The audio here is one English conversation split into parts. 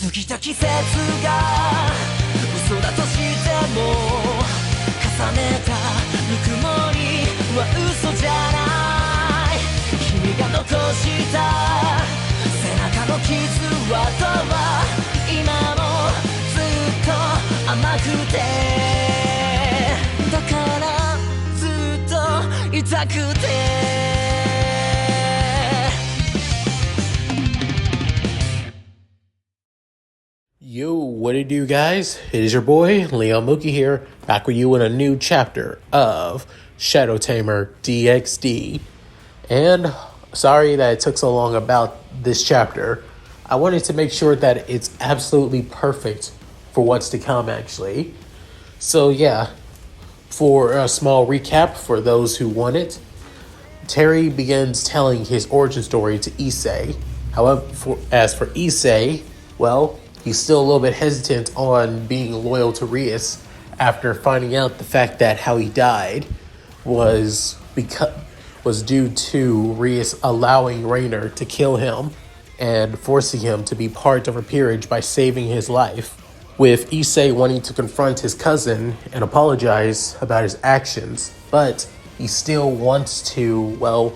過ぎた季節が嘘だとしても重ねたぬくもりは嘘じゃない君が残した背中の傷跡は今もずっと甘くてだからずっと痛くてYo, what it do, guys? It is your boy, Leon Mooky here, back with you in a new chapter of Shadow Tamer DxD. And sorry that it took so long about this chapter. I wanted to make sure that it's absolutely perfect for what's to come, actually. So yeah, for a small recap for those who want it, Terry begins telling his origin story to Issei. However, as for Issei, well, he's still a little bit hesitant on being loyal to Rias after finding out the fact that how he died was due to Rias allowing Rainer to kill him and forcing him to be part of a peerage by saving his life. With Issei wanting to confront his cousin and apologize about his actions, but he still wants to,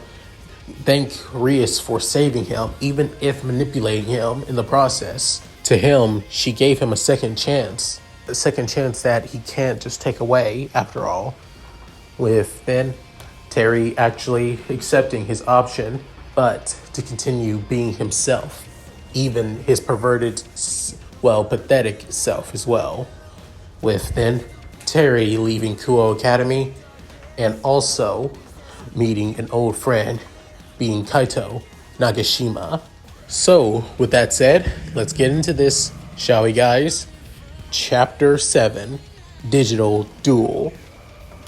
thank Rias for saving him, even if manipulating him in the process. To him, she gave him a second chance that he can't just take away, after all. With then Terry actually accepting his option, but to continue being himself, even his perverted, pathetic self as well. With then Terry leaving Kuo Academy and also meeting an old friend, being Kaito Nagashima. So, with that said, let's get into this, shall we, guys? Chapter 7, Digital Duel,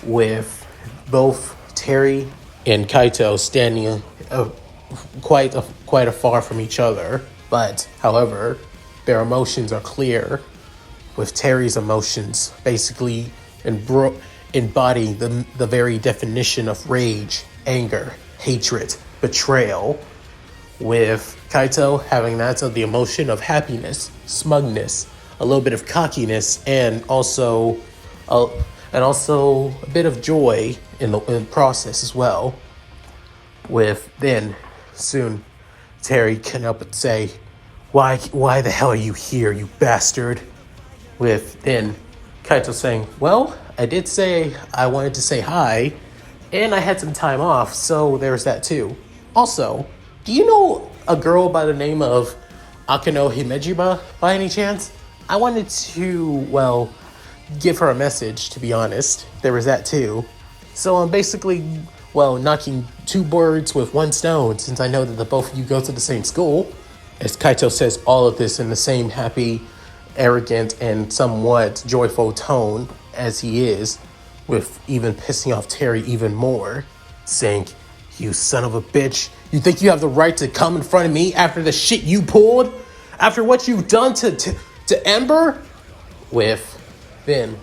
with both Terry and Kaito standing quite afar from each other. But, however, their emotions are clear, with Terry's emotions basically embodying the very definition of rage, anger, hatred, betrayal, with Kaito having that of the emotion of happiness, smugness, a little bit of cockiness, and also a bit of joy in the process as well. With then soon Terry can help but say, why the hell are you here, you bastard? With then Kaito saying, well, I did say I wanted to say hi, and I had some time off, so there's that too. Also, do you know a girl by the name of Akano Himejima by any chance? I wanted to, give her a message, to be honest. There was that too. So I'm basically, knocking two birds with one stone, since I know that the both of you go to the same school. As Kaito says all of this in the same happy, arrogant, and somewhat joyful tone as he is, with even pissing off Terry even more, saying, you son of a bitch, you think you have the right to come in front of me after the shit you pulled? After what you've done to Ember? With then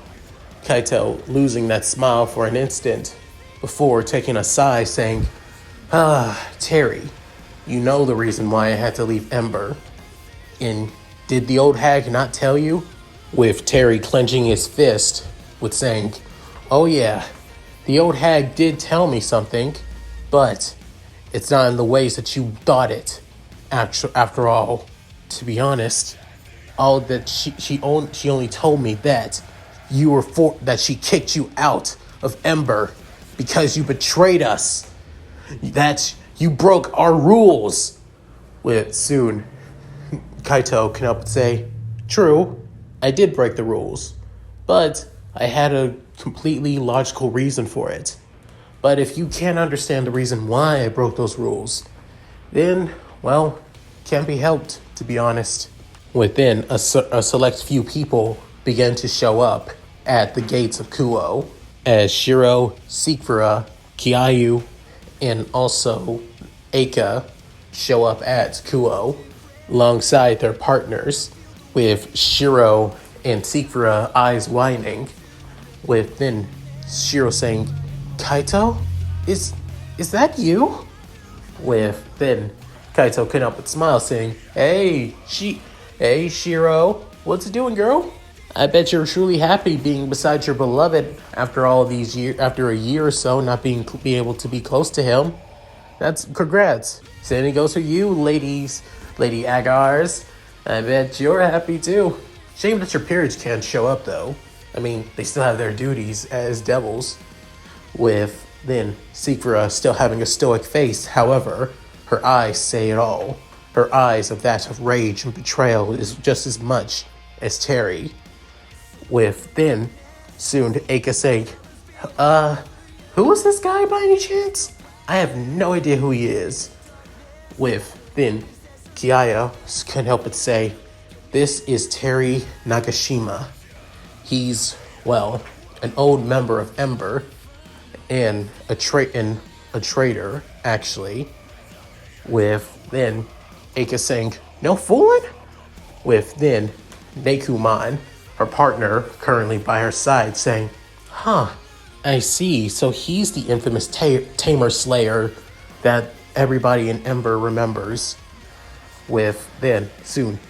Kaito losing that smile for an instant before taking a sigh saying, Terry, you know the reason why I had to leave Ember. And did the old hag not tell you? With Terry clenching his fist with saying, oh yeah, the old hag did tell me something, but it's not in the ways that you thought it. After all, to be honest, all that she only told me that that she kicked you out of Ember because you betrayed us. That you broke our rules. With soon, Kaito can help but say, true, I did break the rules, but I had a completely logical reason for it. But if you can't understand the reason why I broke those rules, then, can't be helped, to be honest. Within a select few people began to show up at the gates of Kuo, as Shiro, Sekira, Kiayu, and also Eika show up at Kuo, alongside their partners, with Shiro and Sekira eyes widening, with then Shiro saying, Kaito? Is that you? With then Kaito couldn't help but smile, saying, hey, Hey, Shiro. What's it doing, girl? I bet you're truly happy being beside your beloved after all these years, after a year or so not being able to be close to him. That's congrats. Same goes for you, ladies, Lady Agars. I bet you're happy too. Shame that your periods can't show up though. I mean, they still have their duties as devils. With then Sekira still having a stoic face, however, her eyes say it all. Her eyes of that of rage and betrayal is just as much as Terry. With then soon Eika saying, who is this guy by any chance? I have no idea who he is. With then Kiaya couldn't help but say, this is Tamer Nagashima. He's, well, an old member of Ember and a traitor, actually. With then Eika saying, no fooling? With then Nekumon, her partner currently by her side, saying, huh, I see. So he's the infamous Tamer Slayer that everybody in Ember remembers. With then soon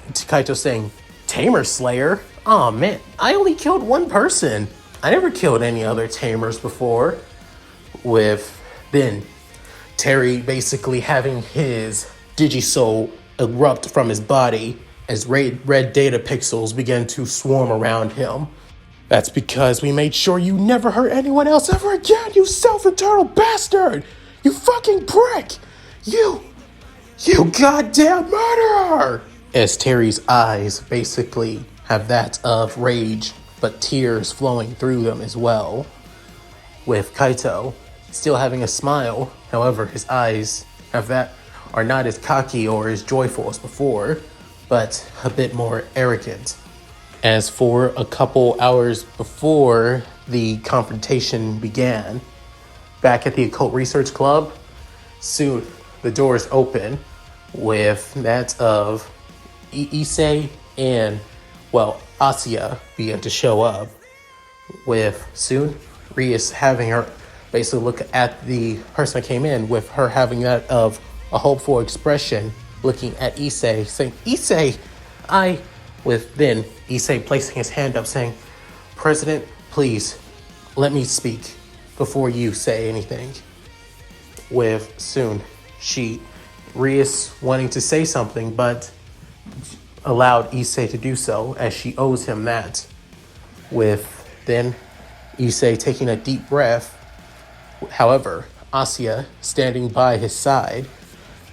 Kaito saying, Tamer Slayer? Aw, man, I only killed one person. I never killed any other Tamers before. With then Terry basically having his Digisoul erupt from his body as red data pixels began to swarm around him. That's because we made sure you never hurt anyone else ever again, you self-eternal bastard! You fucking prick! You goddamn murderer! As Terry's eyes basically have that of rage, but tears flowing through them as well. With Kaito still having a smile, however, his eyes are not as cocky or as joyful as before, but a bit more arrogant. As for a couple hours before the confrontation began, back at the Occult Research Club, soon the doors open with that of Issei and, well, Asuya began to show up. With soon Rias having her basically look at the person that came in, with her having that of a hopeful expression, looking at Issei, saying, Issei, with then Issei placing his hand up saying, President, please, let me speak before you say anything. With soon Rias wanting to say something, but allowed Issei to do so as she owes him that. With then Issei taking a deep breath, however, Asuya standing by his side,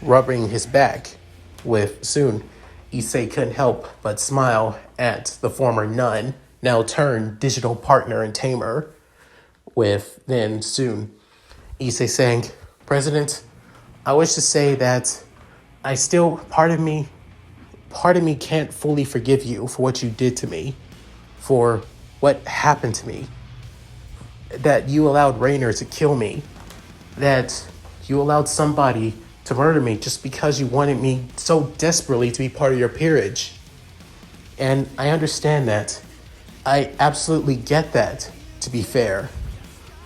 rubbing his back. With soon Issei couldn't help but smile at the former nun, now turned digital partner and tamer. With then soon Issei saying, President, I wish to say that I still, part of me can't fully forgive you for what you did to me, for what happened to me, that you allowed Rainer to kill me, that you allowed somebody to murder me just because you wanted me so desperately to be part of your peerage. And I understand that. I absolutely get that, to be fair.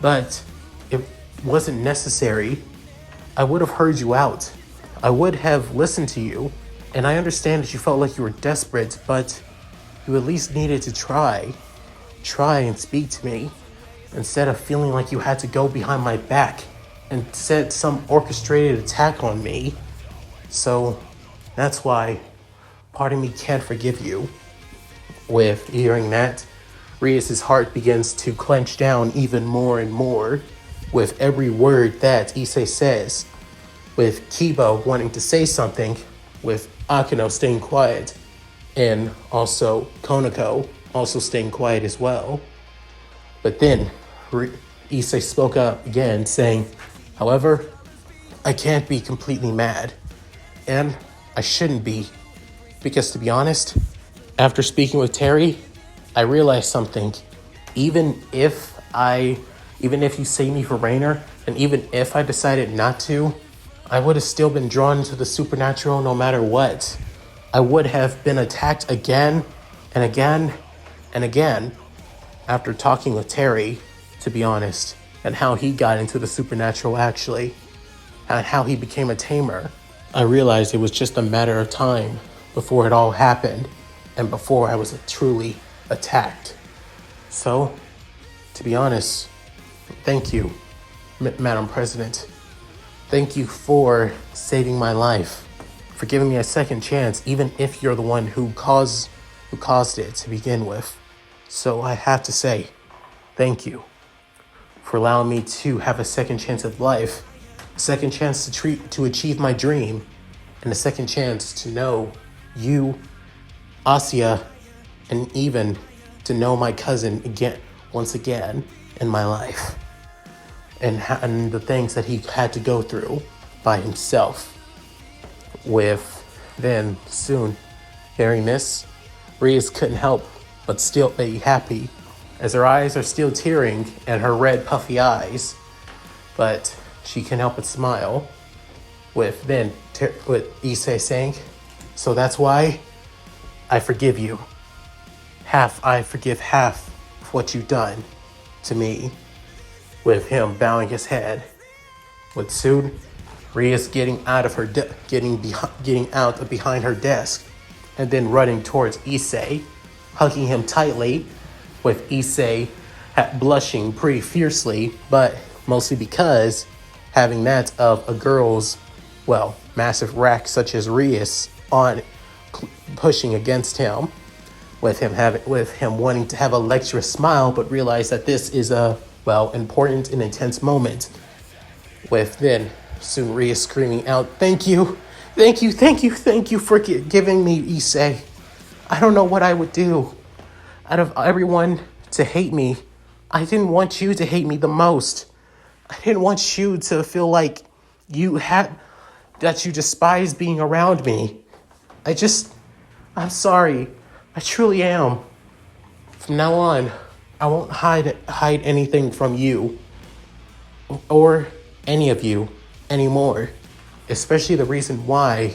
But it wasn't necessary. I would have heard you out. I would have listened to you. And I understand that you felt like you were desperate, but you at least needed to try. Try and speak to me, instead of feeling like you had to go behind my back and set some orchestrated attack on me. So that's why part of me can't forgive you. With hearing that, Rias' heart begins to clench down even more and more with every word that Issei says. With Kiba wanting to say something, with Akino staying quiet, and also Konako also staying quiet as well. But then Issei spoke up again, saying, however, I can't be completely mad, and I shouldn't be, because to be honest, after speaking with Terry, I realized something. Even if you save me for Rainer, and even if I decided not to, I would have still been drawn into the supernatural no matter what. I would have been attacked again and again and again after talking with Terry, to be honest, and how he got into the supernatural actually, and how he became a tamer. I realized it was just a matter of time before it all happened and before I was truly attacked. So, to be honest, thank you, Madam President. Thank you for saving my life, for giving me a second chance, even if you're the one who caused it to begin with. So I have to say, thank you for allowing me to have a second chance of life, a second chance to achieve my dream, and a second chance to know you, Asya, and even to know my cousin once again in my life. And the things that he had to go through by himself. With then soon hearing this, Rias couldn't help but still be happy, as her eyes are still tearing and her red puffy eyes, but she can't help but smile. With Issei saying, "So that's why I forgive you. I forgive half of what you've done to me." With him bowing his head. With soon Rias getting out of behind her desk, and then running towards Issei, hugging him tightly. With Issei blushing pretty fiercely, but mostly because having that of a girl's, massive rack such as Rias on pushing against him. With him wanting to have a lecturous smile, but realize that this is a important and intense moment. With then soon Rias screaming out, "Thank you, thank you, thank you, thank you for giving me Issei. I don't know what I would do. Out of everyone to hate me, I didn't want you to hate me the most. I didn't want you to feel like that you despise being around me. I'm sorry. I truly am. From now on, I won't hide anything from you or any of you anymore, especially the reason why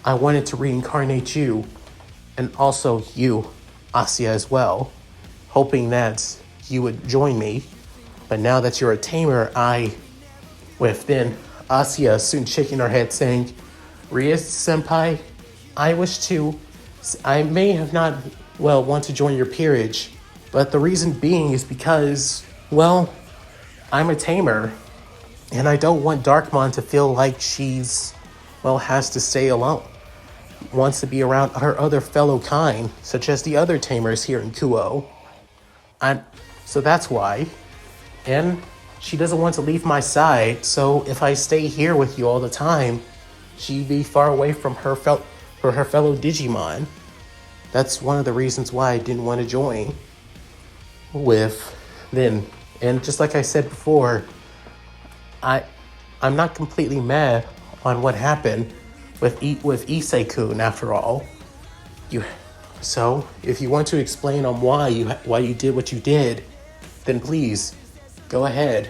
I wanted to reincarnate you and also you, Asya, as well, hoping that you would join me. But now that you're a tamer, with then Asya soon shaking her head saying, "Rias senpai, I may have not, want to join your peerage, but the reason being is because, I'm a tamer, and I don't want Darkmon to feel like she's, has to stay alone. Wants to be around her other fellow kind, such as the other tamers here in Kuo. So that's why. And she doesn't want to leave my side, so if I stay here with you all the time, she'd be far away from her fellow Digimon. That's one of the reasons why I didn't want to join." And just like I said before, I'm not completely mad on what happened with Issei-kun after all. So if you want to explain on why you did what you did, then please go ahead.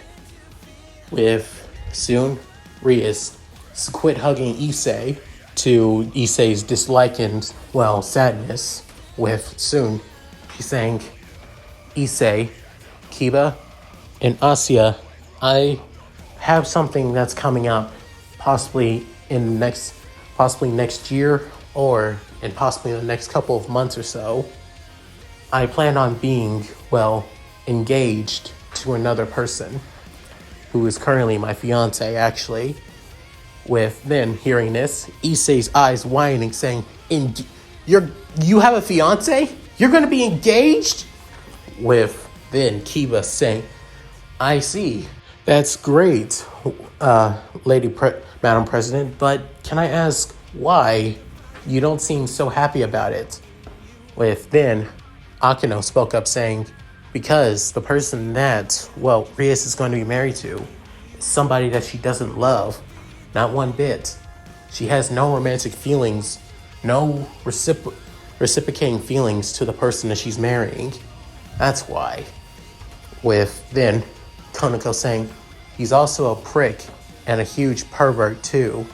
With soon Rias quit hugging Issei to Issei's dislike and sadness. With soon she's saying, "Issei, Kiba, and Asya, I have something that's coming up, possibly next year, and possibly in the next couple of months or so. I plan on being, engaged to another person, who is currently my fiance, actually." With then hearing this, Issei's eyes widening, saying, You have a fiance? You're gonna be engaged?" With then Kiba saying, "I see. That's great, Madam President, but can I ask why you don't seem so happy about it?" With then Akino spoke up saying, "Because the person that, Rias is going to be married to is somebody that she doesn't love, not one bit. She has no romantic feelings, no reciprocating feelings to the person that she's marrying. That's why." With then Konako saying, "He's also a prick and a huge pervert too.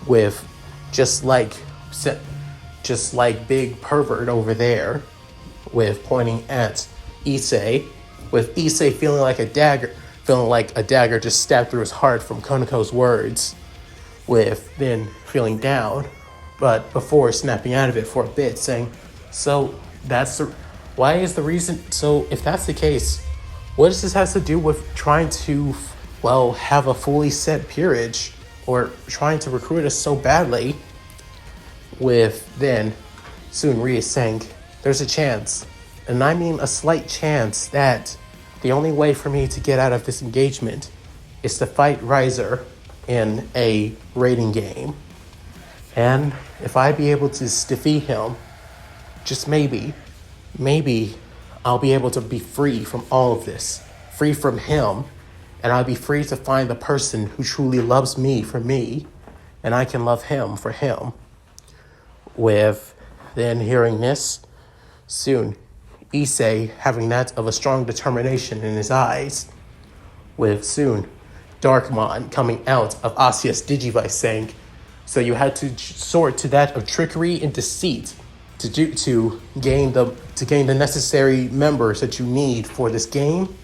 With just like big pervert over there." With pointing at Issei. With Issei feeling like a dagger just stabbed through his heart from Konako's words. With then feeling down. but before snapping out of it for a bit, saying, so why is the reason, so if that's the case, what does this have to do with trying to, well, have a fully set peerage, or trying to recruit us so badly? With then soon Rias saying, there's a chance, and I mean a slight chance, that the only way for me to get out of this engagement is to fight Riser in a rating game. And if I be able to defeat him, just maybe I'll be able to be free from all of this, free from him, and I'll be free to find the person who truly loves me for me, and I can love him for him. With then hearing this, soon Issei having that of a strong determination in his eyes, with soon Darkmon coming out of Asia's Digivice saying, so you had to sort to that of trickery and deceit to gain the necessary members that you need for this game?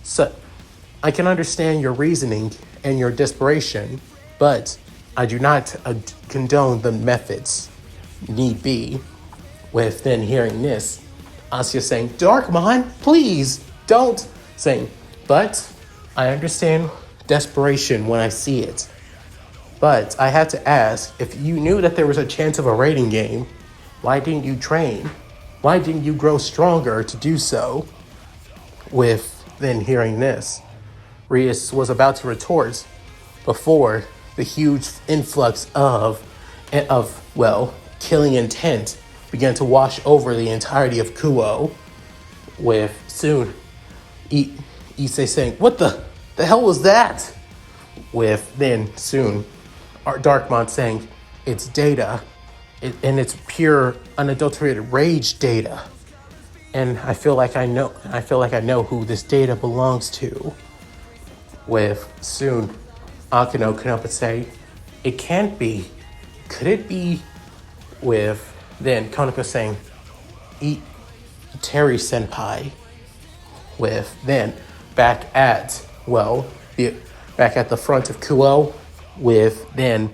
So I can understand your reasoning and your desperation, but I do not condone the methods need be. With then hearing this, Asia saying, Darkmon, please don't, saying, but I understand desperation when I see it. But I had to ask, if you knew that there was a chance of a rating game, why didn't you train? Why didn't you grow stronger to do so? With then hearing this, Rias was about to retort before the huge influx of killing intent began to wash over the entirety of Kuo, with soon Issei saying, what the hell was that? With then soon Darkmon saying, it's data, and it's pure unadulterated rage data. And I feel like I know who this data belongs to. With soon Akeno come up and say, it can't be. Could it be? With then Konako saying, Terry Senpai. With then back at the front of Kuo, with then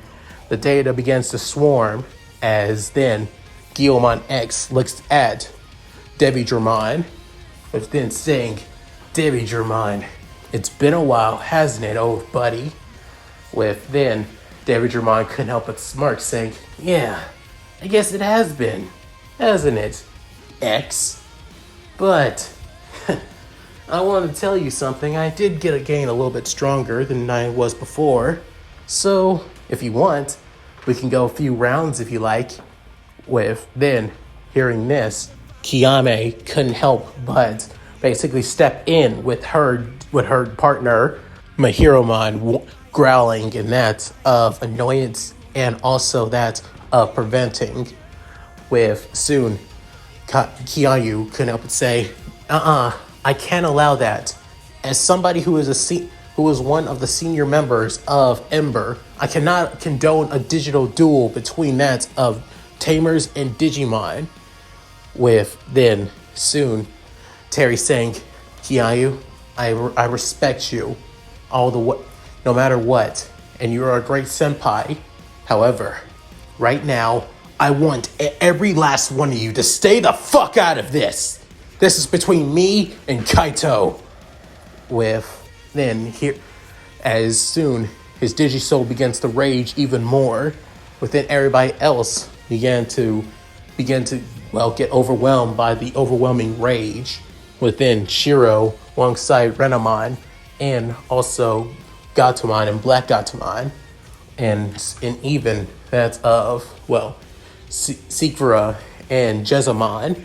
the data begins to swarm as then Guillemon X looks at Debbie Germain, with then saying, Debbie Germain, it's been a while, hasn't it, old buddy? With then Debbie Germain couldn't help but smirk, saying, yeah, I guess it has been, hasn't it, X? But I want to tell you something. I did gain a little bit stronger than I was before. So if you want, we can go a few rounds if you like. With then hearing this, Kiyame couldn't help but basically step in with her partner, Mahiromon, growling in that of annoyance and also that of preventing. With soon Kiayu couldn't help but say, I can't allow that. As somebody who is one of the senior members of Ember, I cannot condone a digital duel between that of Tamers and Digimon. With then soon Terry saying, Kiayu, I respect you no matter what, and you are a great senpai. However, right now, I want every last one of you to stay the fuck out of this. This is between me and Kaito. With then here, as soon his Digisoul begins to rage even more, within everybody else began to get overwhelmed by the overwhelming rage within Shiro alongside Renamon and also Gatomon and Black Gatomon, and even that of Sekira and Jezamon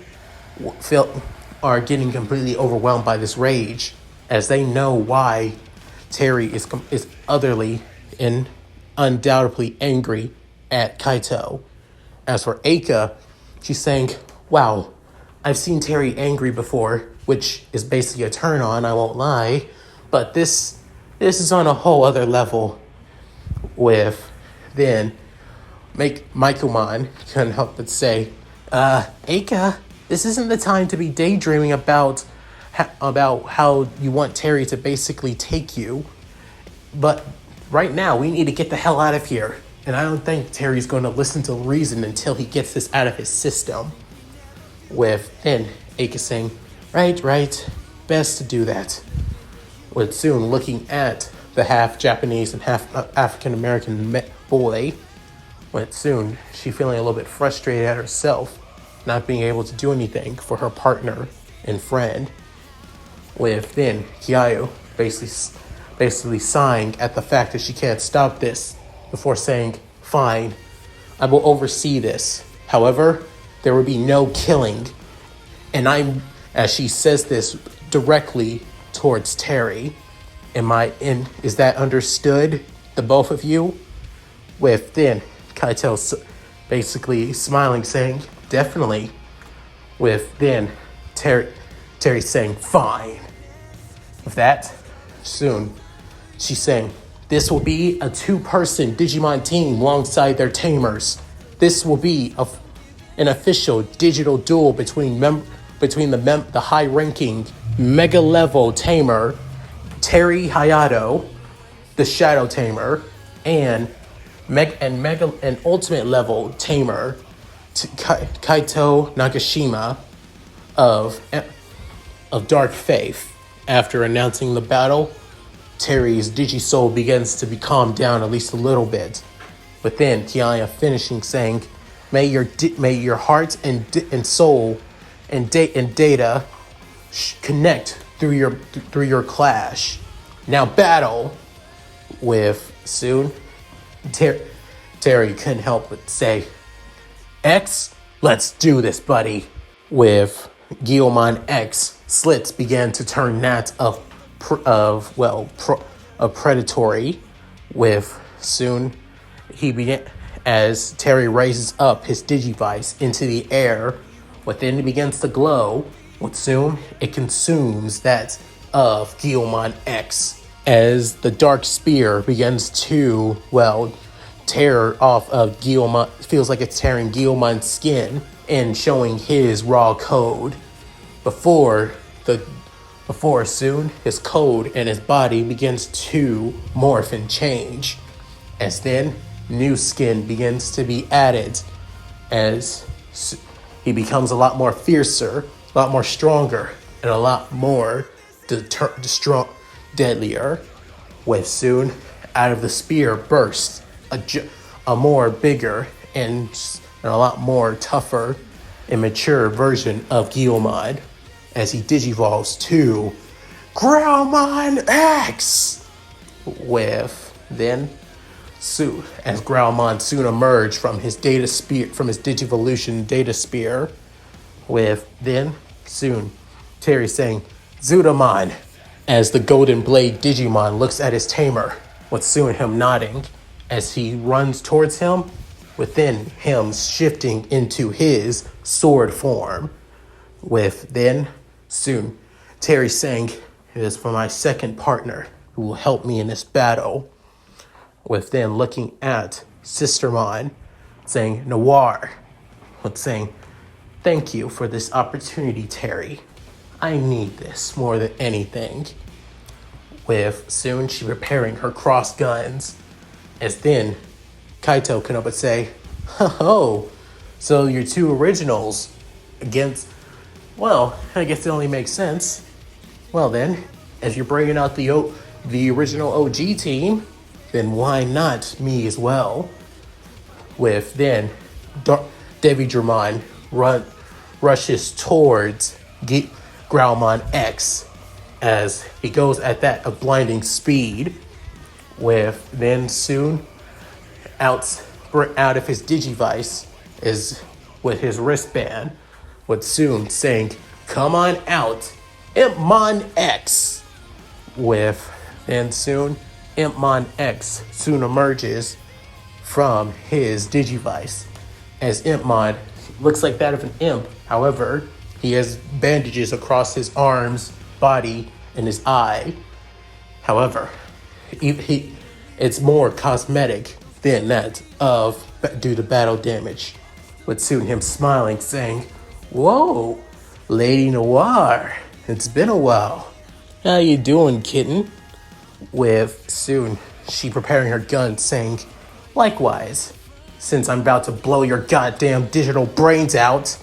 are getting completely overwhelmed by this rage, as they know why Terry is utterly and undoubtedly angry at Kaito. As for Eika, she's saying, wow, I've seen Terry angry before, which is basically a turn on, I won't lie, but this is on a whole other level. With then Maikumon couldn't help but say, Eika, this isn't the time to be daydreaming about how you want Terry to basically take you. But right now, we need to get the hell out of here. And I don't think Terry's going to listen to reason until he gets this out of his system. With then Aika saying, right, best to do that. With soon looking at the half Japanese and half African American boy. With soon she feeling a little bit frustrated at herself, not being able to do anything for her partner and friend. With then Kiyo basically sighing at the fact that she can't stop this before saying, fine, I will oversee this. However, there will be no killing. And as she says this directly towards Terry, is that understood, the both of you? With then Kaito basically smiling, saying, definitely. With then Terry saying, fine. With that, soon, she's saying, this will be a 2-person Digimon team alongside their tamers. This will be an official digital duel between the high-ranking mega-level tamer, Terry Hayato, the Shadow Tamer, and ultimate level tamer, Kaito Nagashima of Dark Faith. After announcing the battle, Terry's Digisoul begins to be calmed down at least a little bit. But then Kiaya finishing saying, may your heart and soul and data connect through your clash. Now battle. With soon Terry couldn't help but say, X, let's do this, buddy. With Guilmon X, slits began to turn that of predatory. With soon he began as Terry raises up his Digivice into the air. Within it begins to glow. With soon it consumes that of Guilmon X as the dark spear begins to tear off of Guilmon. Feels like it's tearing Guilmon's skin and showing his raw code. Before soon his code and his body begins to morph and change, as then new skin begins to be added as he becomes a lot more fiercer, a lot more stronger, and a lot more deadlier. With soon out of the spear bursts a more bigger and a lot more tougher and mature version of Guilmon as he digivolves to Growlmon X. With then as Growlmon soon emerged from his Digivolution data spear. With then soon Terry saying, Zudamon, as the Golden Blade Digimon looks at his tamer, with soon him nodding as he runs towards him, within him shifting into his sword form. With then soon Terry saying, it is for my second partner who will help me in this battle. With then looking at Sistermon, saying, Noir, with saying, thank you for this opportunity, Terry. I need this more than anything. With soon she preparing her cross guns, as then Kaito can up and say, oh, so your 2 originals against, I guess it only makes sense. Well then, as you're bringing out the original OG team, then why not me as well? With then Devi Dramon rushes towards Growlmon X as he goes at that of blinding speed. With then soon out of his Digivice is with his wristband, with soon saying, come on out, Impmon X. With then soon Impmon X soon emerges from his Digivice as Impmon looks like that of an imp. However, he has bandages across his arms, body, and his eye. However, it's more cosmetic than that due to battle damage. With soon him smiling, saying, whoa, Lady Noir, it's been a while. How you doing, kitten? With soon she preparing her gun, saying, Likewise, since I'm about to blow your goddamn digital brains out,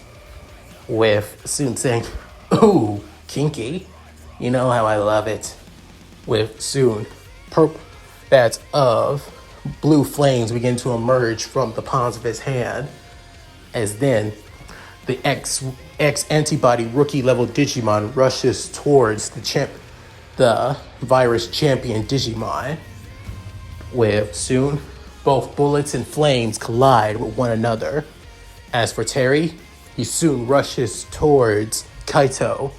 with Soon saying, ooh, kinky. You know how I love it. With Soon, that of blue flames begin to emerge from the palms of his hand, as then the X antibody rookie level Digimon rushes towards the virus champion Digimon. With Soon, both bullets and flames collide with one another. As for Terry, he soon rushes towards Kaito,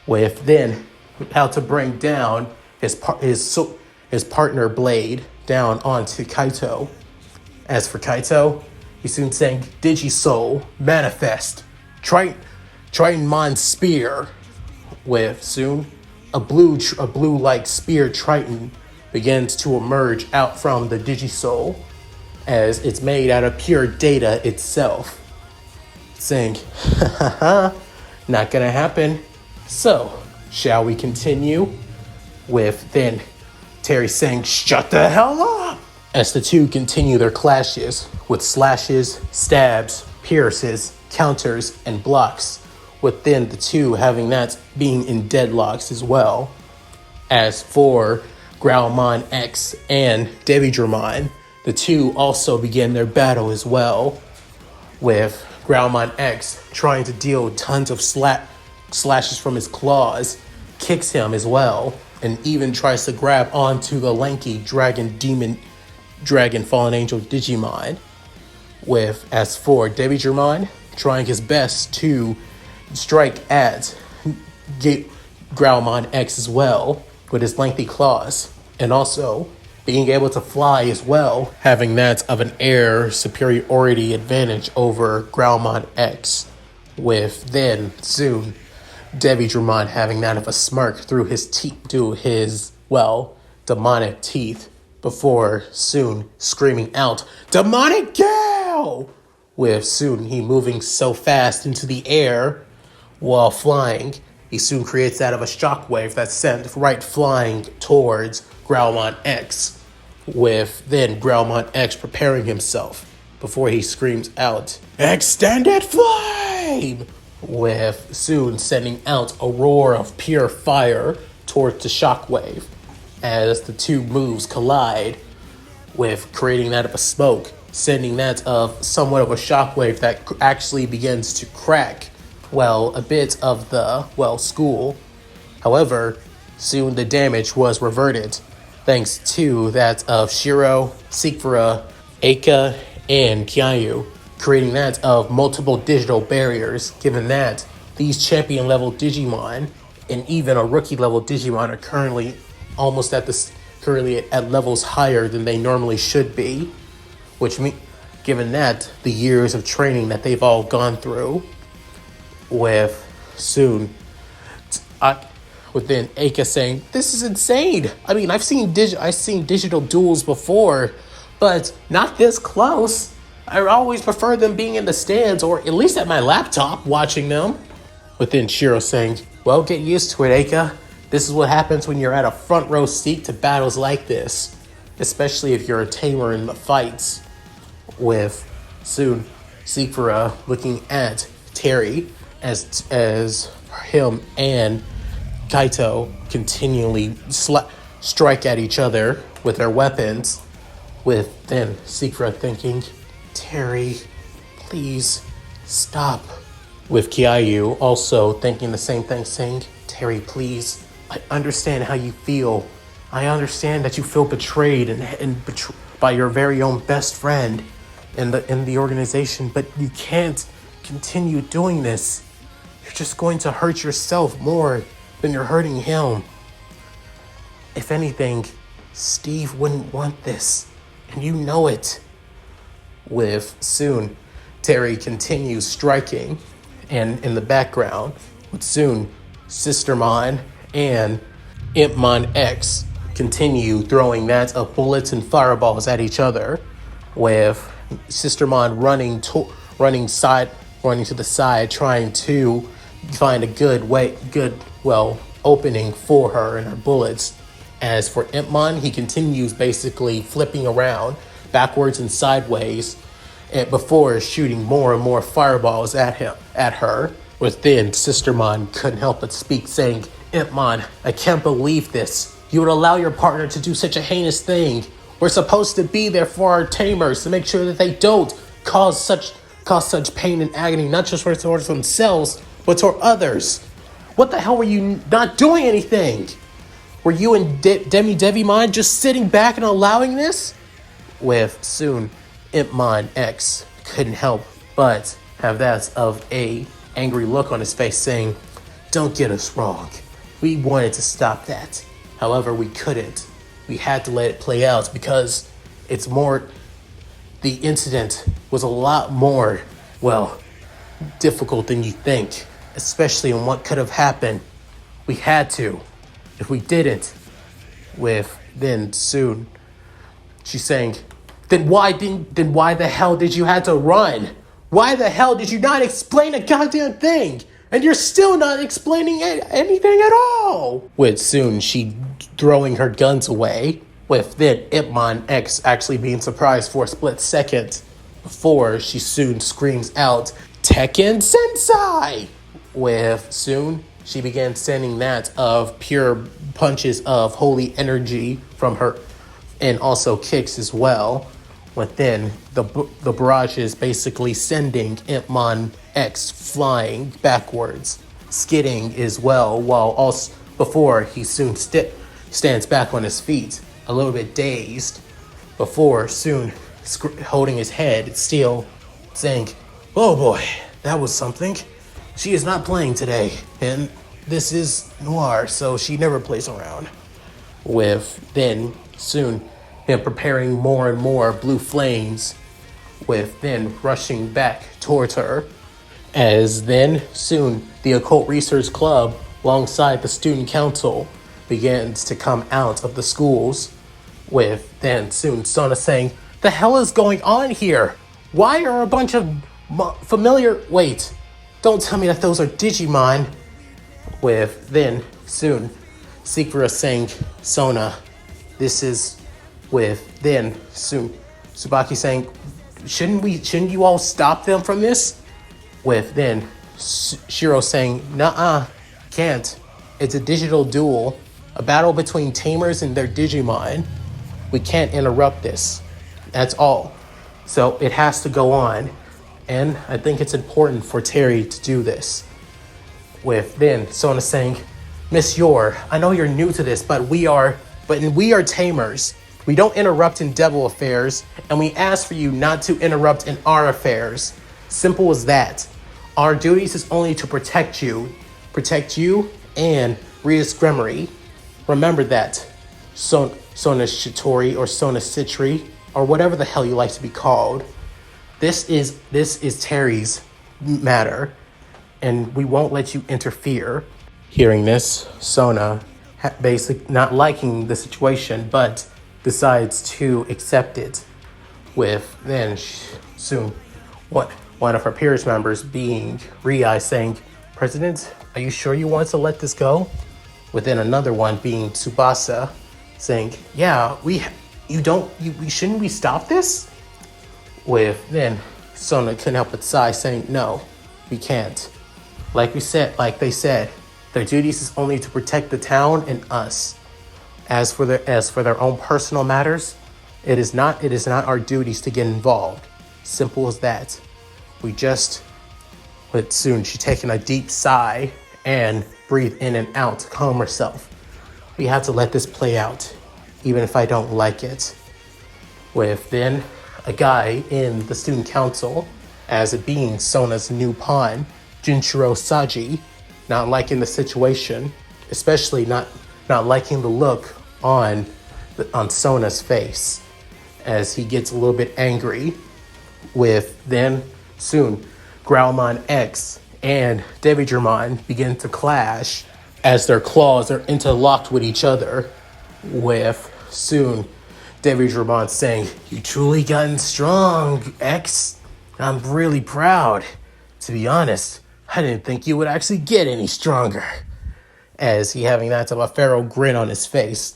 with then about to bring down his partner Blade down onto Kaito. As for Kaito, he's soon saying, Digisoul, manifest, Tritonmon spear. With soon, a blue-like spear Triton begins to emerge out from the Digisoul, as it's made out of pure data itself. Saying, not gonna happen. So, shall we continue? With then Terry saying, shut the hell up! As the two continue their clashes with slashes, stabs, pierces, counters, and blocks, with then the two having that being in deadlocks as well. As for Growlmon X and Devydramon, the two also begin their battle as well, with Growlmon X trying to deal tons of slashes from his claws, kicks him as well, and even tries to grab onto the lanky dragon fallen angel Digimon. With as for Devydramon, trying his best to strike at Growlmon X as well with his lengthy claws, and also being able to fly as well, having that of an air superiority advantage over Growlmon X, with then soon Devydramon having that of a smirk through his demonic teeth, before soon screaming out, Demonic Gale! With soon he moving so fast into the air while flying, he soon creates that of a shockwave that's sent right flying towards Growlmon X, with then Growlmon X preparing himself before he screams out, Extended Flame! With soon sending out a roar of pure fire towards the shockwave, as the two moves collide, with creating that of a smoke, sending that of somewhat of a shockwave that actually begins to crack, a bit of the, school. However, soon the damage was reverted, thanks to that of Shiro, Sekira, Eika, and Kyayu, creating that of multiple digital barriers, given that these champion level Digimon and even a rookie level Digimon are currently at levels higher than they normally should be, which means, given that the years of training that they've all gone through, with soon, within Eika saying, this is insane. I mean, I've seen digital duels before, but not this close. I always prefer them being in the stands, or at least at my laptop watching them. Within Shiro saying, well, get used to it, Eika. This is what happens when you're at a front row seat to battles like this, especially if you're a tamer in the fights. With soon Sekira looking at Terry as him and Kaito continually strike at each other with their weapons, with then Sekira thinking, Terry, please stop. With Kyayu also thinking the same thing, saying, Terry, please, I understand how you feel. I understand that you feel betrayed and by your very own best friend in the organization, but you can't continue doing this. You're just going to hurt yourself more than you're hurting him. If anything, Steve wouldn't want this, and you know it. With soon, Terry continues striking, and in the background, with soon, Sistermon and Impmon X continue throwing that of bullets and fireballs at each other, with Sistermon running to the side, trying to find a good opening for her and her bullets. As for Impmon, he continues basically flipping around, backwards and sideways, and before shooting more and more fireballs at her. Within, Sistermon couldn't help but speak, saying, "Impmon, I can't believe this. You would allow your partner to do such a heinous thing. We're supposed to be there for our tamers to make sure that they don't cause such pain and agony, not just towards themselves, but toward others. What the hell were you not doing anything? Were you and Devimon just sitting back and allowing this?" With soon, Impmon X couldn't help but have that of a angry look on his face, saying, "Don't get us wrong. We wanted to stop that. However, we couldn't. We had to let it play out because the incident was a lot more, difficult than you think, especially in what could have happened. We had to. If we didn't," then soon, she's saying, then why the hell did you have to run? Why the hell did you not explain a goddamn thing? And you're still not explaining anything at all. With soon she throwing her guns away. With then Impmon X actually being surprised for a split second before she soon screams out, "Tekken Sensei!" With soon she began sending that of pure punches of holy energy from her, and also kicks as well. Within, the barrage is basically sending Impmon X flying backwards, skidding as well, while also before he soon stands back on his feet, a little bit dazed, before soon holding his head still, saying, "Oh boy, that was something. She is not playing today, and this is Noir, so she never plays around." With then soon him preparing more and more blue flames, with then rushing back towards her, as then soon the Occult Research Club alongside the student council begins to come out of the schools, with then soon Sona saying, "The hell is going on here? Why are a bunch of wait, don't tell me that those are Digimon." With then soon Sekira saying, "Sona, this is," with then soon Tsubaki saying, shouldn't you all stop them from this?" With then Shiro saying, "Nuh-uh, can't. It's a digital duel, a battle between tamers and their Digimon. We can't interrupt this. That's all. So it has to go on. And I think it's important for Terry to do this." With then Sona saying, "Miss Yor, I know you're new to this, but we are tamers. We don't interrupt in devil affairs, and we ask for you not to interrupt in our affairs. Simple as that. Our duties is only to protect you and Rias Gremory. Remember that, Sona Shitori or Sona Citri, or whatever the hell you like to be called. This is Terry's matter, and we won't let you interfere." Hearing this, Sona basically not liking the situation, but decides to accept it. With then soon one of her peers members being Rias saying, "President, are you sure you want to let this go?" Within another one being Tsubasa saying, "Yeah, shouldn't we stop this?" With then Sona couldn't help but sigh, saying, "No, we can't. Like they said, their duties is only to protect the town and us. As for their own personal matters, it is not our duties to get involved. Simple as that. We just..." But soon she taking a deep sigh and breathe in and out to calm herself. "We have to let this play out, even if I don't like it." With then a guy in the student council, as it being Sona's new pawn, Junshiro Saji, not liking the situation, especially not liking the look on Sona's face, as he gets a little bit angry. With then soon Growlmon X and Devijormon begin to clash as their claws are interlocked with each other. With soon Devijormon saying, "You truly gotten strong, X. I'm really proud. To be honest, I didn't think you would actually get any stronger." As he having that of a feral grin on his face.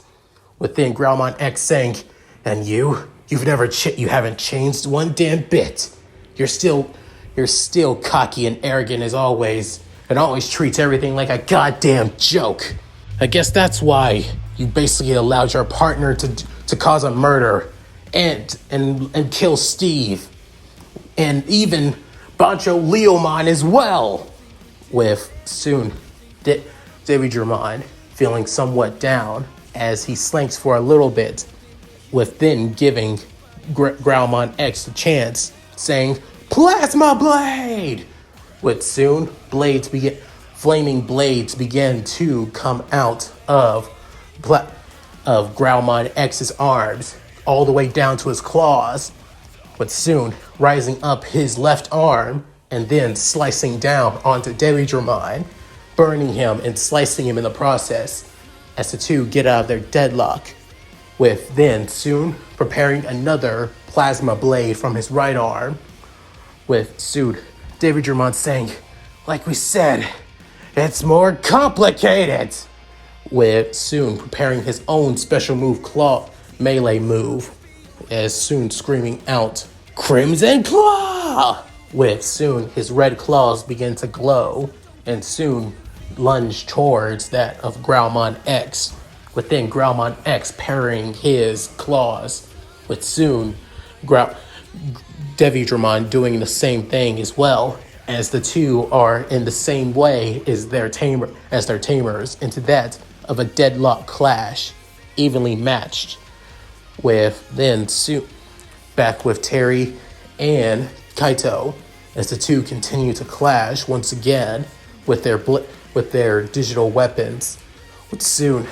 Within Growlmon X saying, "And you? You haven't changed one damn bit. You're still cocky and arrogant as always, and always treats everything like a goddamn joke. I guess that's why you basically allowed your partner to cause a murder and kill Steve, and even Bancho Leomon as well. With soon Digimon feeling somewhat down as he slinks for a little bit, with then giving Growlmon X a chance, saying, "Plasma Blade!" With soon, flaming blades begin to come out of Growlmon X's arms, all the way down to his claws, with soon rising up his left arm, and then slicing down onto Digimon, burning him and slicing him in the process, as the two get out of their deadlock, with then soon preparing another plasma blade from his right arm, with soon Digimon saying, "Like we said, it's more complicated," with soon preparing his own special move, claw melee move, as soon screaming out, "Crimson Claw!" With soon his red claws begin to glow and soon lunge towards that of Growlmon X, with then Growlmon X parrying his claws, with soon Digimon doing the same thing as well, as the two are in the same way as their tamers, into that of a deadlock clash, evenly matched, with then soon back with Terry and Kaito, as the two continue to clash once again with their digital weapons, with soon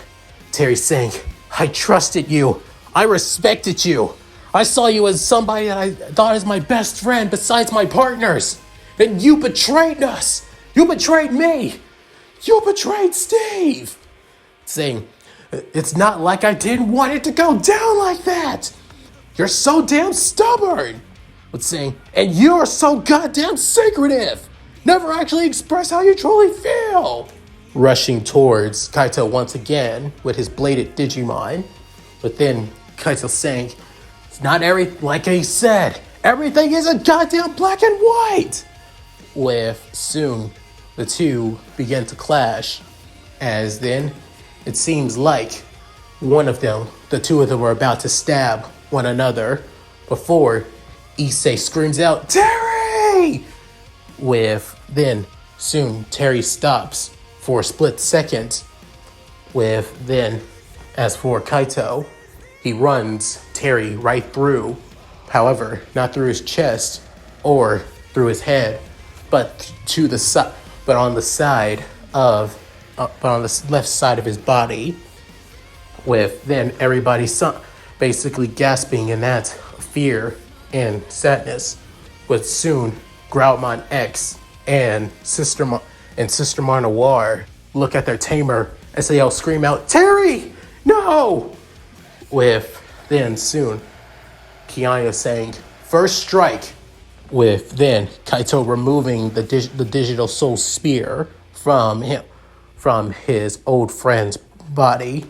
Terry saying, "I trusted you, I respected you, I saw you as somebody that I thought is my best friend besides my partners, and you betrayed us, you betrayed me, you betrayed Steve," saying, "It's not like I didn't want it to go down like that, you're so damn stubborn," with saying, "And you're so goddamn secretive, never actually express how you truly feel," rushing towards Kaito once again with his bladed Digimon, but then Kaito saying, "It's not like he said, everything isn't goddamn black and white," with soon the two begin to clash, as then it seems like the two of them are about to stab one another, before Issei screams out, "Terry!" With then soon Terry stops for a split second, with then as for Kaito, he runs Terry right through, however, not through his chest or through his head, but on the left side of his body, with then everybody basically gasping in that fear and sadness, with soon Growlmon X and Sister Marnoir look at their tamer as they all scream out, "Terry, no!" With then soon Kiaya saying, "First strike," with then Kaito removing the digital soul spear from his old friend's body,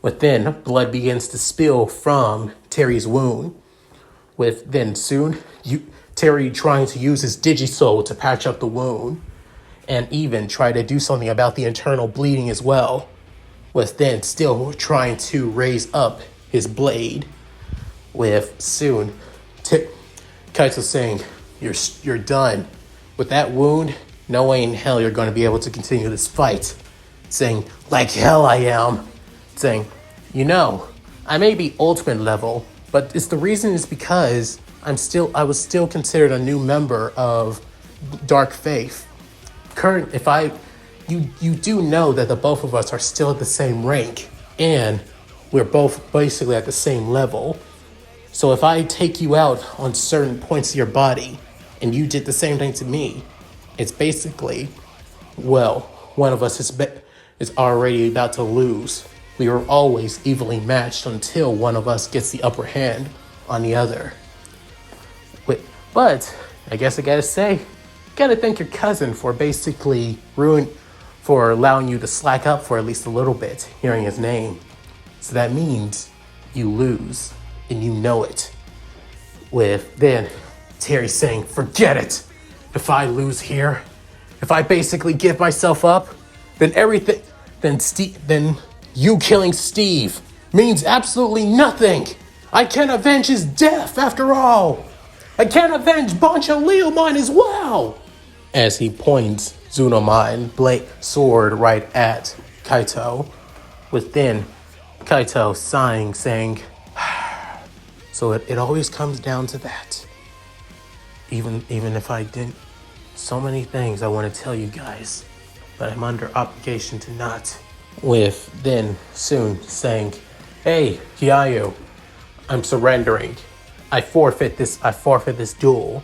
with then blood begins to spill from Terry's wound, with then soon Terry trying to use his Digisoul to patch up the wound, and even try to do something about the internal bleeding as well, with then still trying to raise up his blade, with soon Kaito saying, you're done with that wound, no way in hell you're going to be able to continue this fight," saying, "Like hell I am," saying, "I may be ultimate level, but the reason is because I was still considered a new member of Dark Faith. You do know that the both of us are still at the same rank, and we're both basically at the same level. So if I take you out on certain points of your body, and you did the same thing to me, it's basically, one of us is already about to lose. We are always evenly matched until one of us gets the upper hand on the other. But I guess I gotta say, gotta thank your cousin for basically for allowing you to slack up for at least a little bit, hearing his name. So that means you lose, and you know it. With then Terry saying, forget it. If I lose here, if I basically give myself up, then everything, then you killing Steve means absolutely nothing. I can't avenge his death after all. I can't avenge Bancho Leomon as well. As he points Zunomon blade sword right at Kaito, with then Kaito sighing, saying, so it always comes down to that. Even if I didn't, so many things I want to tell you guys, but I'm under obligation to not. With then soon saying, hey, Kiayu, I'm surrendering. I forfeit this duel.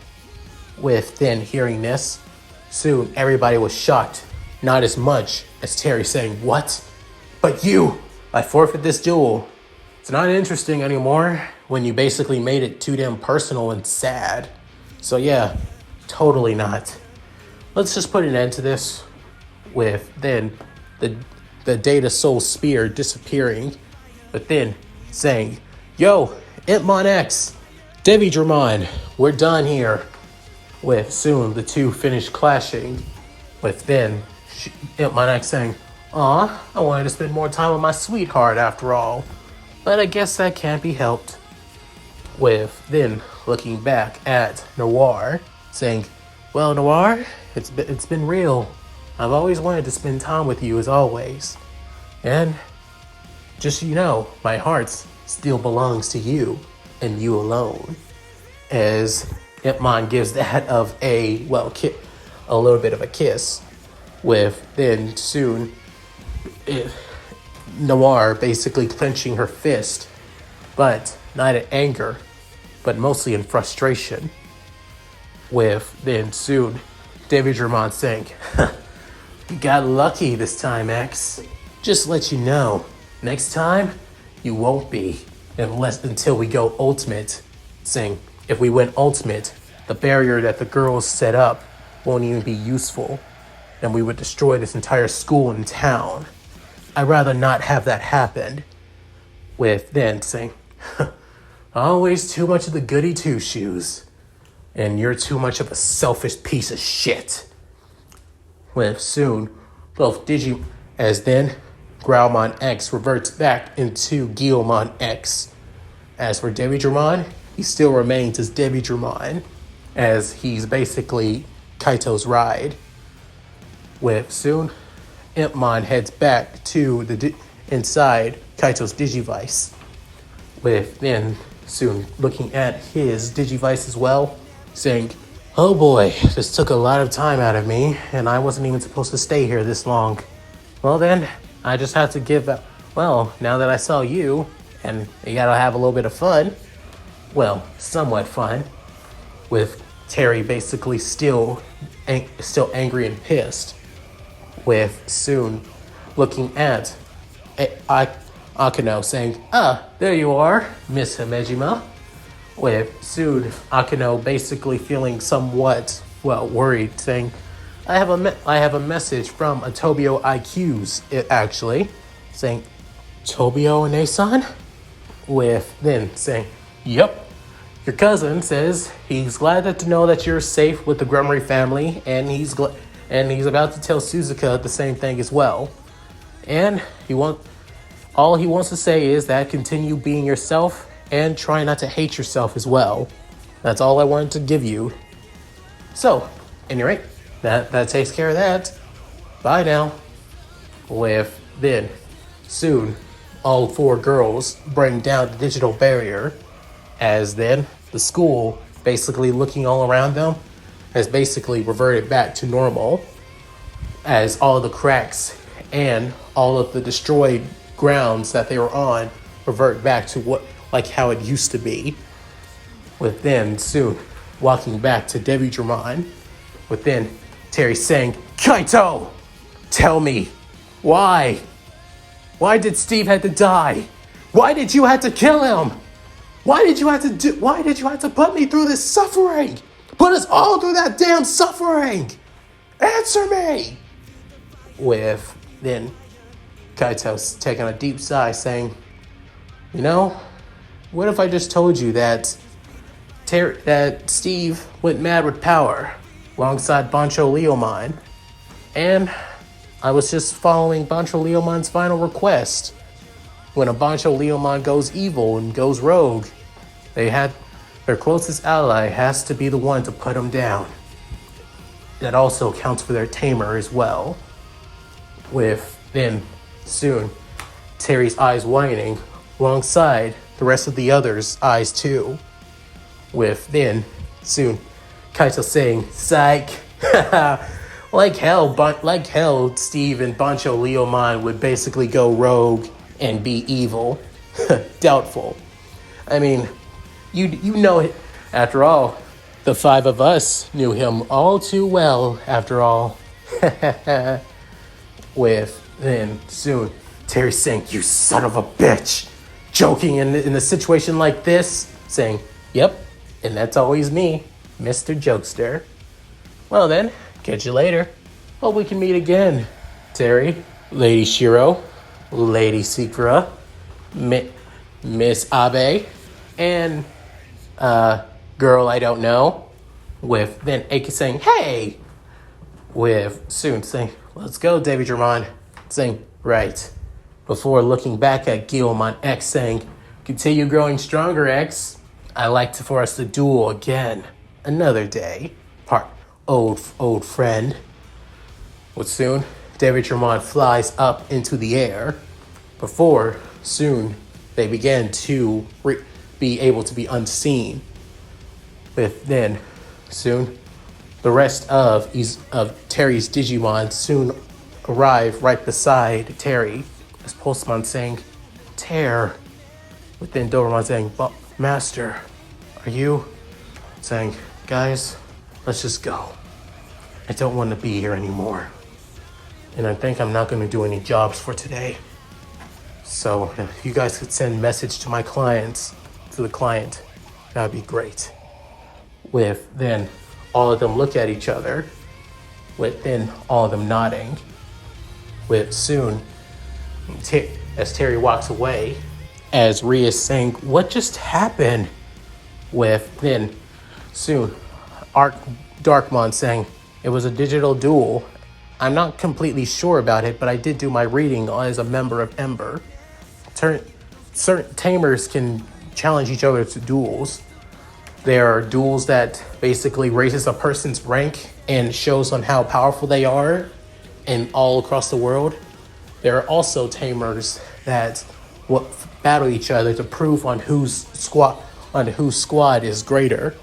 With then hearing this, soon everybody was shocked. Not as much as Terry saying, what? But you, I forfeit this duel. It's not interesting anymore when you basically made it too damn personal and sad. So yeah, totally not. Let's just put an end to this with then the Data Soul Spear disappearing, but then saying, yo, Itmon X, Digimon, we're done here. With soon the two finish clashing, with then Itmon X saying, aw, I wanted to spend more time with my sweetheart after all, but I guess that can't be helped. With then looking back at Noir, saying, well, Noir, it's been real. I've always wanted to spend time with you as always. And just so you know, my heart still belongs to you and you alone. As Itmon gives that of a little bit of a kiss. With then soon Noir basically clenching her fist, but not in anger, but mostly in frustration. With then soon Digimon saying, you got lucky this time, X. Just let you know, next time you won't be until we go ultimate. Saying, if we went ultimate, the barrier that the girls set up won't even be useful, and we would destroy this entire school and town. I'd rather not have that happen. With then saying, always too much of the goody two-shoes, and you're too much of a selfish piece of shit. With soon, both as then Growlmon X reverts back into Guilmon X. As for Digimon, he still remains as Digimon, as he's basically Kaito's ride. With soon, Impmon heads back to inside Kaito's Digivice. With then soon looking at his Digivice as well, saying, oh boy, this took a lot of time out of me, and I wasn't even supposed to stay here this long. Well then, I just have to give up. Well, now that I saw you, and you gotta have a little bit of fun. Well, somewhat fun. With Terry basically still angry and pissed. With soon looking at Akeno saying, there you are, Miss Himejima. With soon Akeno basically feeling somewhat, worried, saying, I have a message from a Tobio IQs, actually, saying, Tobio and Asan? With then saying, yep, your cousin says he's glad to know that you're safe with the Grummery family, and he's about to tell Suzuka the same thing as well. And all he wants to say is that continue being yourself and try not to hate yourself as well. That's all I wanted to give you. So, anyway, that takes care of that. Bye now. With then, soon, all four girls bring down the digital barrier, as then the school, basically looking all around them, has basically reverted back to normal, as all of the cracks and all of the destroyed grounds that they were on revert back to how it used to be. With then soon walking back to Digimon, with then Terry saying, Kaito, tell me, why? Why did Steve have to die? Why did you have to kill him? Why did you have to put me through this suffering? Put us all through that damn suffering! Answer me! With then Kaito taking a deep sigh saying, what if I just told you that that Steve went mad with power alongside Bancho Leomon. And I was just following Bancho Leomon's final request. When a Bancho Leomon goes evil and goes rogue, their closest ally has to be the one to put him down. That also counts for their tamer as well. With then soon Terry's eyes widening alongside the rest of the others' eyes too. With then soon Kaito saying, "Psych." like hell, Steve and Bancho Leomon would basically go rogue and be evil. Doubtful. I mean, you know it. After all, the five of us knew him all too well, after all. With then soon Terry saying, "You son of a bitch," joking in a situation like this, saying, "Yep, and that's always me, Mr. Jokester." Well then, catch you later. Hope we can meet again. Terry, Lady Shiro, Lady Secra, Miss Abe, and girl I don't know. With then Aki saying, "Hey!" With soon saying, "Let's go, David Drummond." Saying, "Right." Before looking back at Guillemon X saying, "Continue growing stronger, X. I like for us to duel again. Another day. Part old friend." With soon, David Drummond flies up into the air. Before soon, they begin to be able to be unseen. With then, soon, the rest of Terry's Digimon soon arrive right beside Terry. As Pulsemon saying, "Tear." With then Doraemon saying, "Master, are you?" Saying, "Guys, let's just go. I don't want to be here anymore. And I think I'm not going to do any jobs for today. So if you guys could send message to my clients, to the client, that would be great." With then all of them look at each other, with then all of them nodding. With soon, as Terry walks away, as Rias saying, "What just happened?" With then soon, Darkmon saying, "It was a digital duel. I'm not completely sure about it, but I did do my reading as a member of Ember. Certain tamers can challenge each other to duels. There are duels that basically raises a person's rank and shows on how powerful they are and all across the world. There are also tamers that will battle each other to prove on whose squad is greater.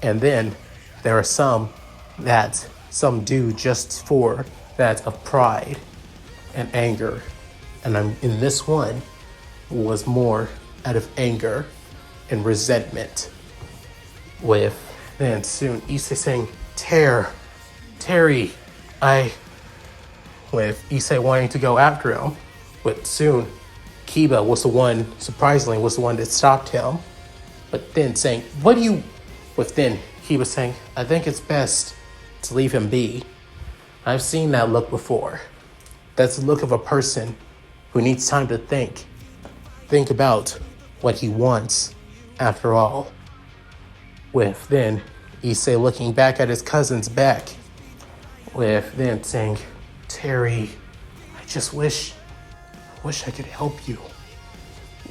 And then there are some that some do just for that of pride and anger. And in this one was more out of anger and resentment." With then soon Issei saying, Terry, with Issei wanting to go after him. But soon Kiba surprisingly was the one that stopped him. But then saying, with then Kiba saying, "I think it's best to leave him be. I've seen that look before. That's the look of a person who needs time to think about what he wants after all." With then Issei looking back at his cousin's back. With then saying, "Terry, I just wish I could help you."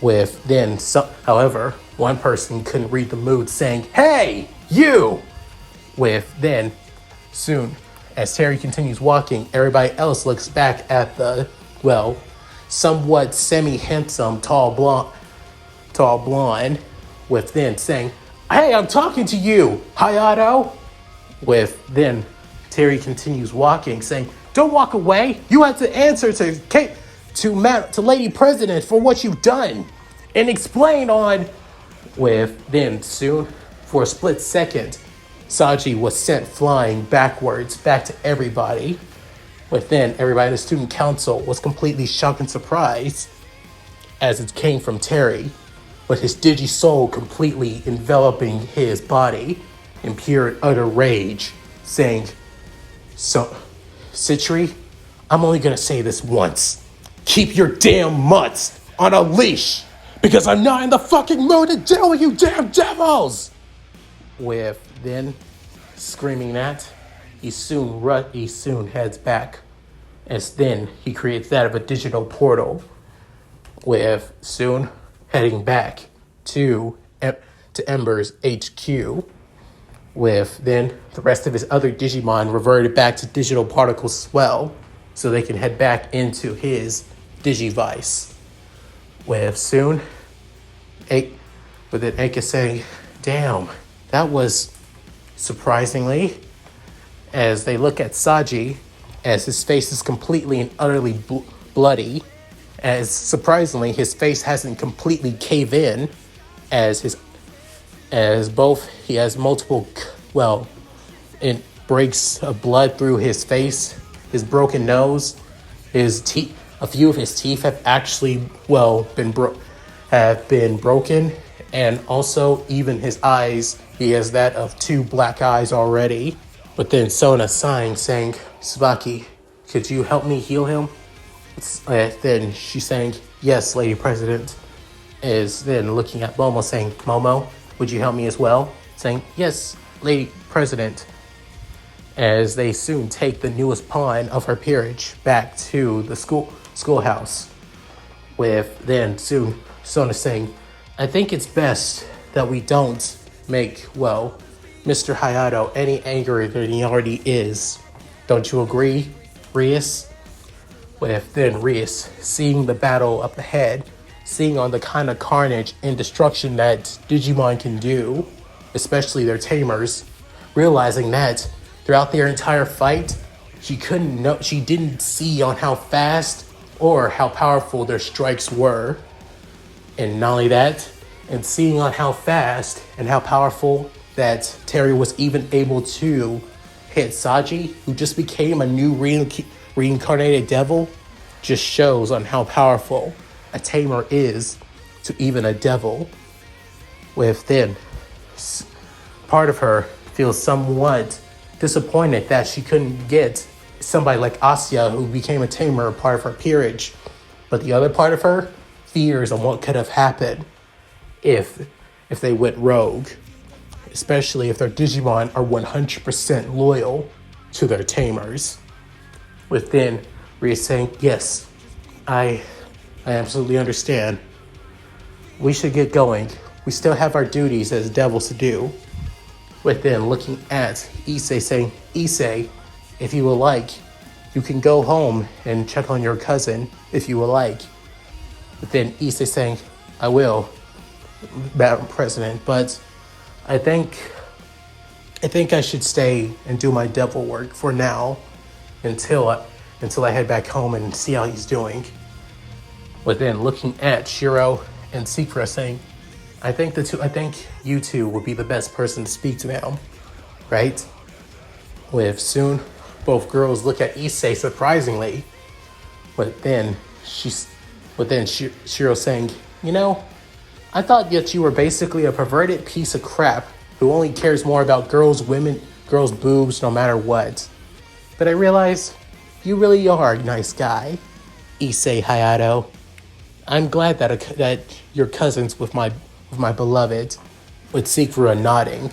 With then, however, one person couldn't read the mood saying, "Hey, you!" With then, soon, as Terry continues walking, everybody else looks back at the, somewhat semi-handsome, tall blonde, with then saying, "Hey, I'm talking to you, Hayato." With then, Terry continues walking, saying, "Don't walk away. You have to answer to Lady President for what you've done, and explain on." With then, soon, for a split second, Saji was sent flying backwards back to everybody. With then, everybody in the student council was completely shocked and surprised as it came from Terry, with his digi-soul completely enveloping his body in pure and utter rage, saying, Citri, I'm only gonna say this once. Keep your damn mutts on a leash, because I'm not in the fucking mood to deal with you damn devils!" with then screaming that he soon heads back, as then he creates that of a digital portal, with soon heading back to Ember's HQ, with then the rest of his other Digimon reverted back to digital particles as well, so they can head back into his Digivice. With soon, Aika saying, "Damn, that was surprisingly," as they look at Saji, as his face is completely and utterly bloody, as surprisingly his face hasn't completely caved in, he has multiple, it breaks of blood through his face, his broken nose, his teeth. A few of his teeth have actually, been broken, and also even his eyes. He has that of 2 black eyes already. But then Sona sighing, saying, "Tsubaki, could you help me heal him?" Then she's saying, "Yes, Lady President." Is then looking at Momo, saying, "Momo, would you help me as well?" Saying, "Yes, Lady President." As they soon take the newest pawn of her peerage back to the schoolhouse. With then soon Sona saying, "I think it's best that we don't make, Mr. Hayato any angrier than he already is. Don't you agree, Rias?" With then Rias seeing the battle up ahead, seeing on the kind of carnage and destruction that Digimon can do, especially their tamers, realizing that throughout their entire fight, she didn't see on how fast or how powerful their strikes were. And not only that, and seeing on how fast and how powerful that Terry was even able to hit Saji, who just became a new reincarnated devil, just shows on how powerful a tamer is to even a devil. With then, part of her feels somewhat disappointed that she couldn't get somebody like Asya, who became a tamer, a part of her peerage. But the other part of her fears on what could have happened if they went rogue, especially if their Digimon are 100% loyal to their tamers. With then Rhea saying, "Yes, I absolutely understand. We should get going. We still have our duties as devils to do." With then looking at Issei, saying, "Issei, if you would like, you can go home and check on your cousin if you would like." But then Issei saying, "I will, Madam President, but I think I should stay and do my devil work for now until I head back home and see how he's doing." But then looking at Shiro and Secra, saying, I think you two would be the best person to speak to now, right?" With soon both girls look at Issei surprisingly, but then Shiro saying, "I thought that you were basically a perverted piece of crap who only cares more about girls' boobs no matter what. But I realize you really are a nice guy, Issei Hayato. I'm glad that you're cousins with my beloved," with Sekira nodding,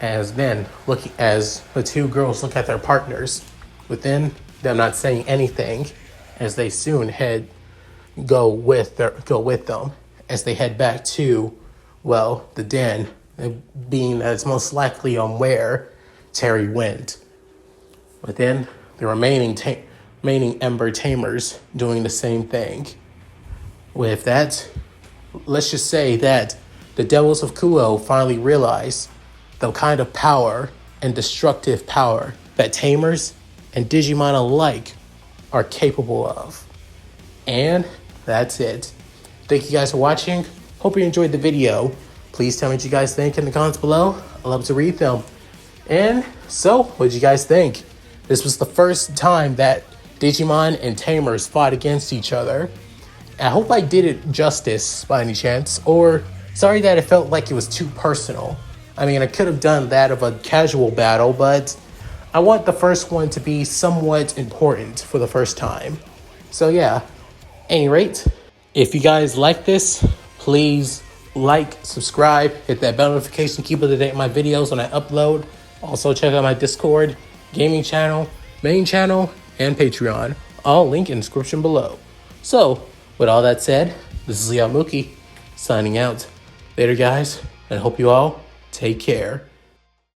as the 2 girls look at their partners, within them not saying anything, as they soon go with them as they head back to the den, being that it's most likely on where Terry went. But then the remaining Ember tamers doing the same thing. With that, let's just say that the Devils of Kuo finally realize the kind of power and destructive power that tamers and Digimon alike are capable of. And that's it. Thank you guys for watching. Hope you enjoyed the video. Please tell me what you guys think in the comments below. I love to read them. And so, what did you guys think? This was the first time that Digimon and tamers fought against each other. I hope I did it justice by any chance, or sorry that it felt like it was too personal. I mean, I could have done that of a casual battle, but I want the first one to be somewhat important for the first time. So yeah, at any rate, if you guys like this, please like, subscribe, hit that bell notification, keep up to date with my videos when I upload. Also check out my Discord, gaming channel, main channel, and Patreon. All link in the description below. So, with all that said, this is Mooky signing out. Later guys, and hope you all take care.